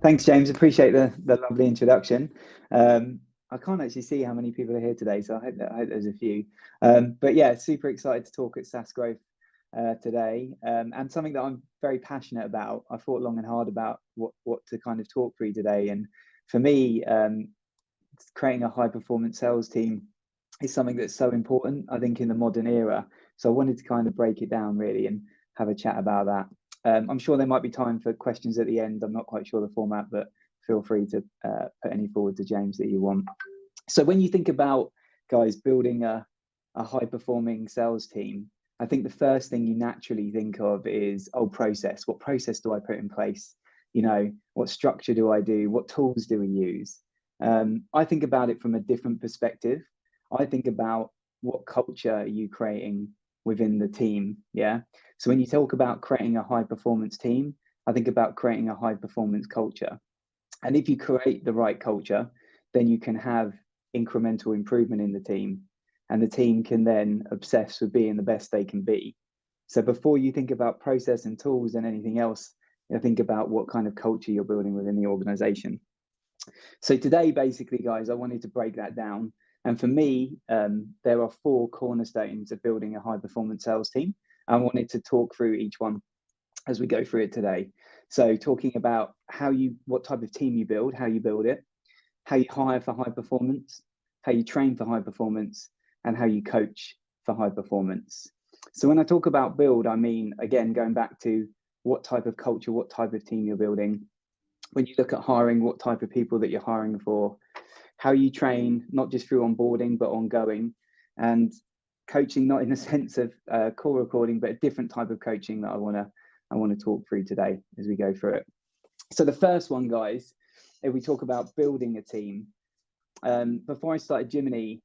Thanks, James. Appreciate the lovely introduction. I can't actually see how many people are here today, so I hope there's a few. But yeah, super excited to talk at SaaS Growth today, and something that I'm very passionate about. I thought long and hard about what to kind of talk through today, and for me, creating a high performance sales team is something that's so important, I think, in the modern era. So I wanted to kind of break it down really and have a chat about that. I'm sure there might be time for questions at the end. I'm not quite sure the format, but feel free to put any forward to James that you want. So when you think about, guys, building a high performing sales team, I think the first thing you naturally think of is, oh, process. What process do I put in place? What structure do I do? What tools do we use? I think about it from a different perspective. I think about what culture are you creating within the team. Yeah. So when you talk about creating a high performance team, I think about creating a high performance culture. And if you create the right culture, then you can have incremental improvement in the team. And the team can then obsess with being the best they can be. So before you think about process and tools and anything else, think about what kind of culture you're building within the organization. So today, basically, guys, I wanted to break that down. And for me, there are four cornerstones of building a high performance sales team. I wanted to talk through each one as we go through it today. So talking about what type of team you build, how you build it, how you hire for high performance, how you train for high performance, and how you coach for high performance. So when I talk about build, I mean, again, going back to what type of culture, what type of team you're building. When you look at hiring, what type of people that you're hiring for, how you train, not just through onboarding, but ongoing, and coaching, not in the sense of call recording, but a different type of coaching that I want to talk through today as we go through it. So the first one, guys, if we talk about building a team, before I started Jiminny,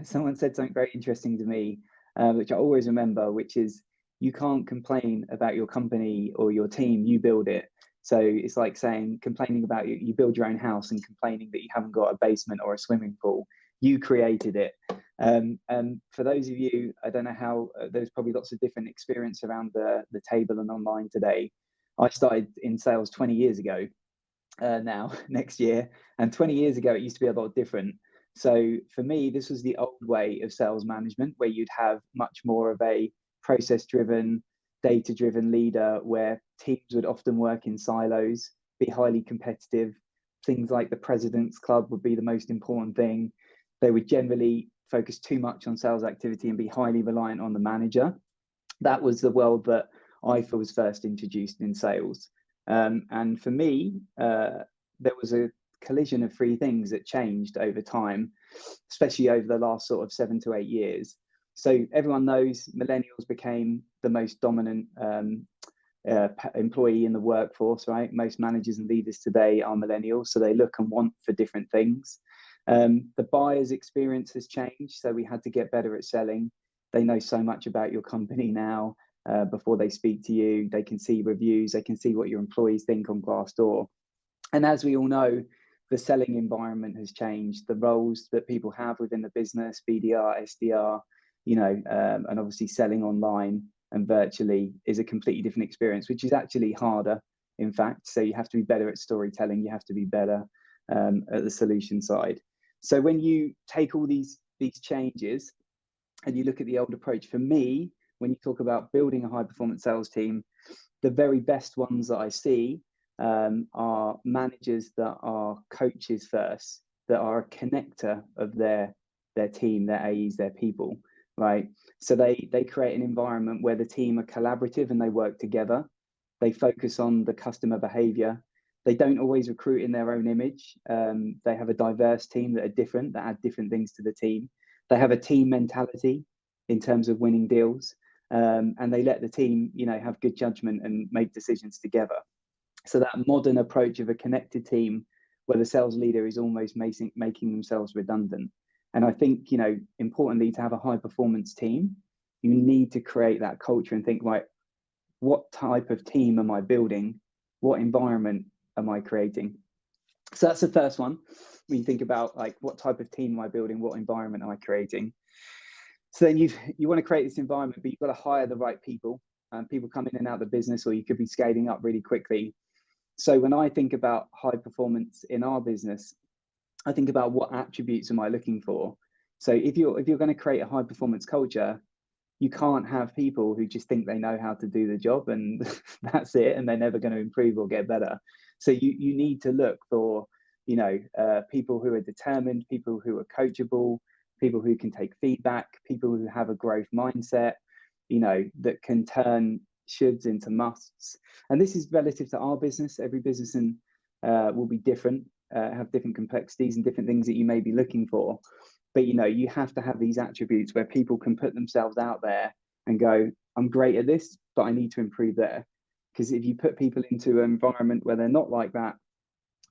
someone said something very interesting to me, which I always remember, which is you can't complain about your company or your team, you build it. So it's like saying, complaining about you build your own house and complaining that you haven't got a basement or a swimming pool. You created it. And for those of you, I don't know how, there's probably lots of different experience around the table and online today. I started in sales 20 years ago now, next year. And 20 years ago, it used to be a lot different. So for me, this was the old way of sales management, where you'd have much more of a process driven, data driven leader, where teams would often work in silos, be highly competitive. Things like the President's Club would be the most important thing. They would generally focus too much on sales activity and be highly reliant on the manager. That was the world that I was first introduced in sales. And for me, there was a collision of three things that changed over time, especially over the last sort of 7 to 8 years. So everyone knows millennials became the most dominant employee in the workforce, right? Most managers and leaders today are millennials, so they look and want for different things. The buyer's experience has changed, so we had to get better at selling. They know so much about your company now. Before they speak to you, they can see reviews, they can see what your employees think on Glassdoor. And as we all know, the selling environment has changed. The roles that people have within the business, BDR, SDR, and obviously selling online and virtually is a completely different experience, which is actually harder, in fact. So you have to be better at storytelling. You have to be better at the solution side. So when you take all these changes and you look at the old approach, for me, when you talk about building a high performance sales team, the very best ones that I see are managers that are coaches first, that are a connector of their team, their AEs, their people, right? So they create an environment where the team are collaborative and they work together. They focus on the customer behavior. They don't always recruit in their own image. They have a diverse team that are different, that add different things to the team. They have a team mentality in terms of winning deals. And they let the team, have good judgment and make decisions together. So that modern approach of a connected team where the sales leader is almost making themselves redundant. And I think, importantly, to have a high performance team, you need to create that culture and think, right, what type of team am I building? What environment am I creating? So that's the first one. When you think about like, what type of team am I building? What environment am I creating? So then you want to create this environment, but you've got to hire the right people. People come in and out of the business, or you could be scaling up really quickly. So when I think about high performance in our business, I think about what attributes am I looking for. So if you're going to create a high performance culture, you can't have people who just think they know how to do the job and that's it, and they're never going to improve or get better. So you need to look for, people who are determined, people who are coachable, people who can take feedback, people who have a growth mindset, that can turn shoulds into musts. And this is relative to our business. Every business will be different, have different complexities and different things that you may be looking for. But you have to have these attributes where people can put themselves out there and go, I'm great at this, but I need to improve there. Because if you put people into an environment where they're not like that,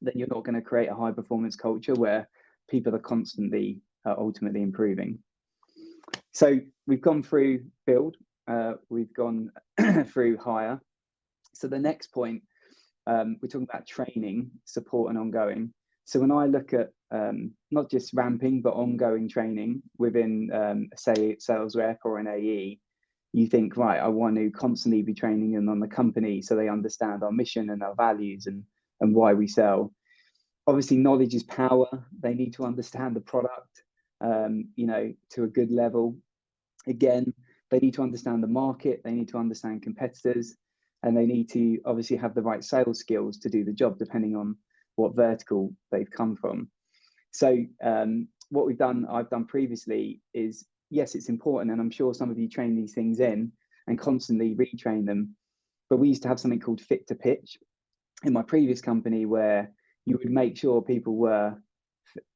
then you're not going to create a high performance culture where people are constantly ultimately improving. So we've gone through build, we've gone through hire. So the next point, we're talking about training, support, and ongoing. So when I look at not just ramping, but ongoing training within, say, sales rep or an AE, you think, right, I want to constantly be training them on the company so they understand our mission and our values and why we sell. Obviously, knowledge is power. They need to understand the product, to a good level. Again, they need to understand the market. They need to understand competitors, and they need to obviously have the right sales skills to do the job, depending on what vertical they've come from. So what I've done previously is, yes, it's important, and I'm sure some of you train these things in and constantly retrain them. But we used to have something called fit to pitch in my previous company, where you would make sure people were,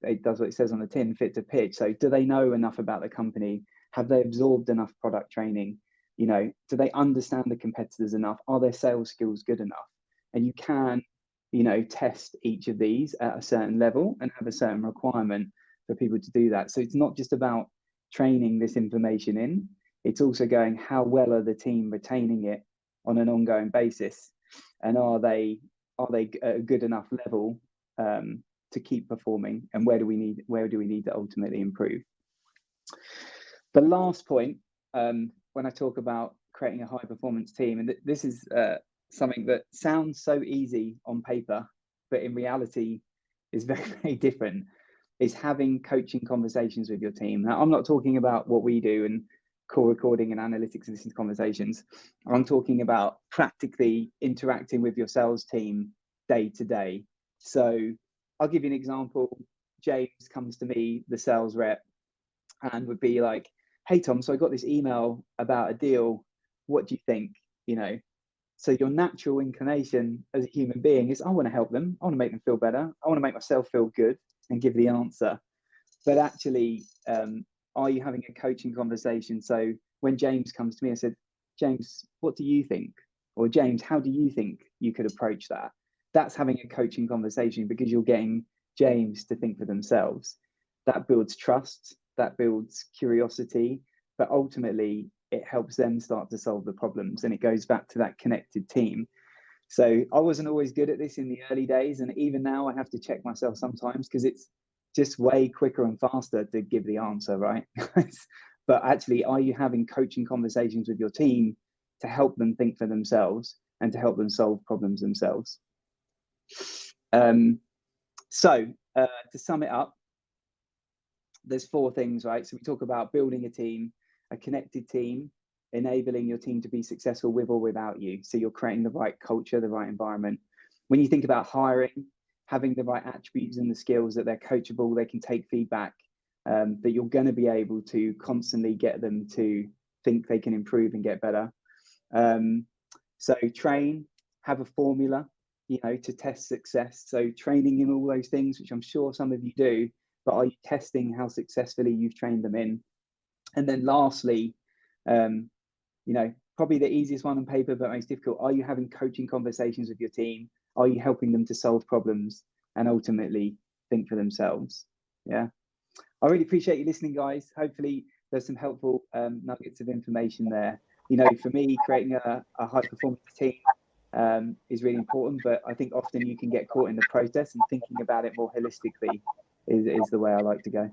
it does what it says on the tin, fit to pitch. So do they know enough about the company? Have they absorbed enough product training? Do they understand the competitors enough? Are their sales skills good enough? And you can, test each of these at a certain level and have a certain requirement for people to do that. So it's not just about training this information in, it's also going, how well are the team retaining it on an ongoing basis? And are they at a good enough level to keep performing? And where do we need to ultimately improve? The last point, when I talk about creating a high performance team, and this is something that sounds so easy on paper, but in reality is very, very different, is having coaching conversations with your team. Now, I'm not talking about what we do and call recording and analytics and listening to conversations. I'm talking about practically interacting with your sales team day to day. So I'll give you an example. James comes to me, the sales rep, and would be like, hey, Tom, so I got this email about a deal. What do you think? So your natural inclination as a human being is, I want to help them. I want to make them feel better. I want to make myself feel good and give the answer. But actually, are you having a coaching conversation? So when James comes to me and said, James, what do you think? Or James, how do you think you could approach that? That's having a coaching conversation, because you're getting James to think for themselves. That builds trust, that builds curiosity, but ultimately it helps them start to solve the problems, and it goes back to that connected team. So I wasn't always good at this in the early days, and even now I have to check myself sometimes, because it's just way quicker and faster to give the answer, right? But actually, are you having coaching conversations with your team to help them think for themselves and to help them solve problems themselves? So to sum it up, there's 4 things, right? So we talk about building a team, a connected team, enabling your team to be successful with or without you. So you're creating the right culture, the right environment. When you think about hiring, having the right attributes and the skills, that they're coachable, they can take feedback, that you're going to be able to constantly get them to think they can improve and get better. So train, have a formula, to test success. So training in all those things, which I'm sure some of you do, but are you testing how successfully you've trained them in? And then lastly, probably the easiest one on paper, but most difficult, are you having coaching conversations with your team? Are you helping them to solve problems and ultimately think for themselves? Yeah. I really appreciate you listening, guys. Hopefully there's some helpful nuggets of information there. For me, creating a high performance team is really important, but I think often you can get caught in the process, and thinking about it more holistically is the way I like to go.